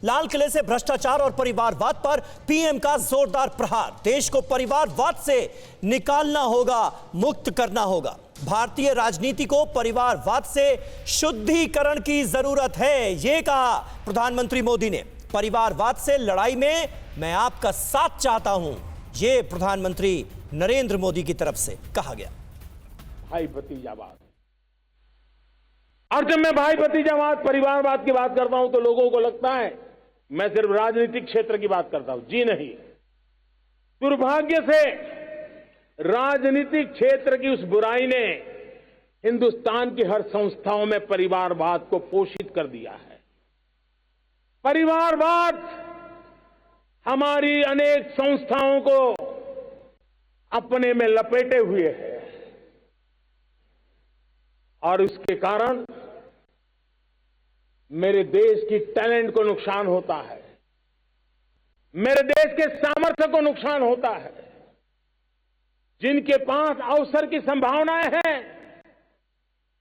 लाल किले से भ्रष्टाचार और परिवारवाद पर पीएम का जोरदार प्रहार। देश को परिवारवाद से निकालना होगा, मुक्त करना होगा। भारतीय राजनीति को परिवारवाद से शुद्धिकरण की जरूरत है, यह कहा प्रधानमंत्री मोदी ने। परिवारवाद से लड़ाई में मैं आपका साथ चाहता हूं, यह प्रधानमंत्री नरेंद्र मोदी की तरफ से कहा गया। भाई भतीजावाद, और जब मैं भाई भतीजावाद, परिवारवाद की बात करता हूं तो लोगों को लगता है मैं सिर्फ राजनीतिक क्षेत्र की बात करता हूं। जी नहीं, दुर्भाग्य से राजनीतिक क्षेत्र की उस बुराई ने हिंदुस्तान की हर संस्थाओं में परिवारवाद को पोषित कर दिया है। परिवारवाद हमारी अनेक संस्थाओं को अपने में लपेटे हुए है और इसके कारण मेरे देश की टैलेंट को नुकसान होता है, मेरे देश के सामर्थ्य को नुकसान होता है। जिनके पास अवसर की संभावनाएं हैं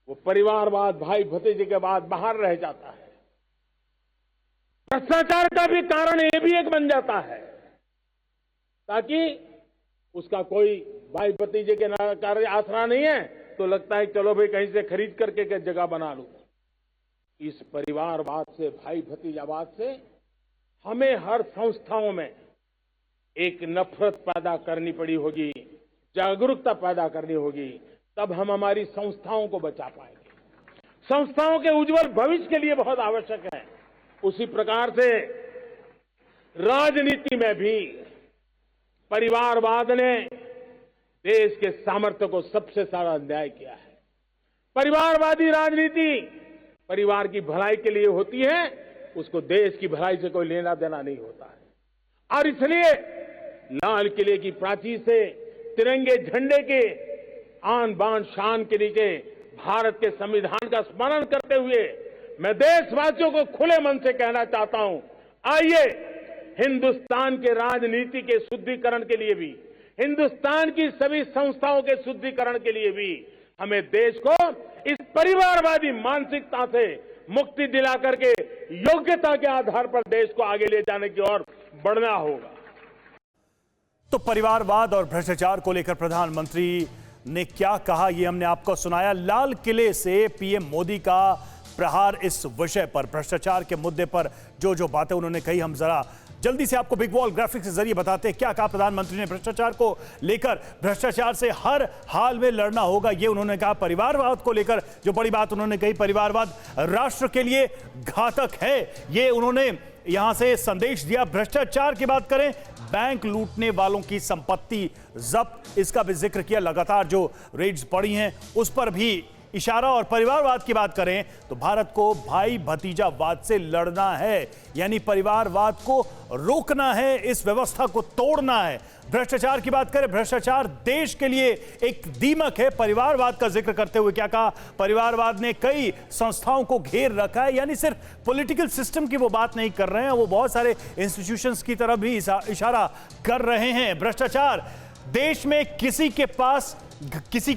वो परिवारवाद, भाई भतीजे के बाद बाहर रह जाता है। भ्रष्टाचार का भी कारण ये भी एक बन जाता है ताकि उसका कोई भाई भतीजे के कार्य आसरा नहीं है तो लगता है चलो भाई कहीं से खरीद करके जगह बना लूं। इस परिवारवाद से, भाई भतीजावाद से हमें हर संस्थाओं में एक नफरत पैदा करनी पड़ी होगी, जागरूकता पैदा करनी होगी, तब हम हमारी संस्थाओं को बचा पाएंगे। संस्थाओं के उज्जवल भविष्य के लिए बहुत आवश्यक है। उसी प्रकार से राजनीति में भी परिवारवाद ने देश के सामर्थ्य को सबसे सारा अन्याय किया है। परिवारवादी राजनीति परिवार की भलाई के लिए होती है, उसको देश की भलाई से कोई लेना देना नहीं होता है। और इसलिए लाल किले की प्राचीर से तिरंगे झंडे के आन बान शान के नीचे भारत के संविधान का स्मरण करते हुए मैं देशवासियों को खुले मन से कहना चाहता हूं, आइए हिंदुस्तान के राजनीति के शुद्धिकरण के लिए भी, हिंदुस्तान की सभी संस्थाओं के शुद्धिकरण के लिए भी हमें देश को इस परिवारवादी मानसिकता से मुक्ति दिला करके योग्यता के आधार पर देश को आगे ले जाने की ओर बढ़ना होगा। तो परिवारवाद और भ्रष्टाचार को लेकर प्रधानमंत्री ने क्या कहा, यह हमने आपको सुनाया। लाल किले से पीएम मोदी का प्रहार इस विषय पर, भ्रष्टाचार के मुद्दे पर जो बातें उन्होंने कही, हम जरा जल्दी से आपको बिग वॉल ग्राफिक्स के जरिए बताते हैं क्या कहा प्रधानमंत्री ने भ्रष्टाचार को लेकर। भ्रष्टाचार से हर हाल में लड़ना होगा, ये उन्होंने कहा। परिवारवाद को लेकर जो बड़ी बात उन्होंने कही, परिवारवाद राष्ट्र के लिए घातक है, ये उन्होंने यहां से संदेश दिया। भ्रष्टाचार की बात करें, बैंक लूटने वालों की संपत्ति जब्त, इसका भी जिक्र किया। लगातार जो रेड्स पड़ी हैं उस पर भी इशारा। और परिवारवाद की बात करें तो भारत को भाई भतीजावाद से लड़ना है, यानी परिवारवाद को रोकना है, इस व्यवस्था को तोड़ना है। भ्रष्टाचार की बात करें, भ्रष्टाचार देश के लिए एक दीमक है। परिवारवाद का जिक्र करते हुए क्या कहा, परिवारवाद ने कई संस्थाओं को घेर रखा है, यानी सिर्फ पॉलिटिकल सिस्टम की वो बात नहीं कर रहे हैं, वो बहुत सारे इंस्टीट्यूशंस की तरफ भी इशारा कर रहे हैं। भ्रष्टाचार, देश में किसी के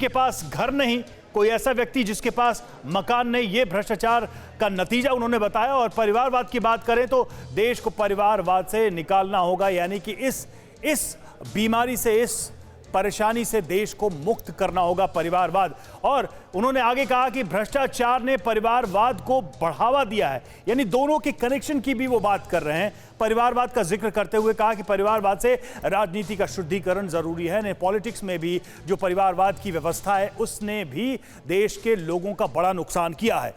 पास घर नहीं, कोई ऐसा व्यक्ति जिसके पास मकान नहीं, ये भ्रष्टाचार का नतीजा उन्होंने बताया। और परिवारवाद की बात करें तो देश को परिवारवाद से निकालना होगा, यानी कि इस बीमारी से, इस परेशानी से देश को मुक्त करना होगा, परिवारवाद। और उन्होंने आगे कहा कि भ्रष्टाचार ने परिवारवाद को बढ़ावा दिया है, यानी दोनों के कनेक्शन की भी वो बात कर रहे हैं। परिवारवाद का जिक्र करते हुए कहा कि परिवारवाद से राजनीति का शुद्धिकरण जरूरी है। पॉलिटिक्स में भी जो परिवारवाद की व्यवस्था है उसने भी देश के लोगों का बड़ा नुकसान किया है।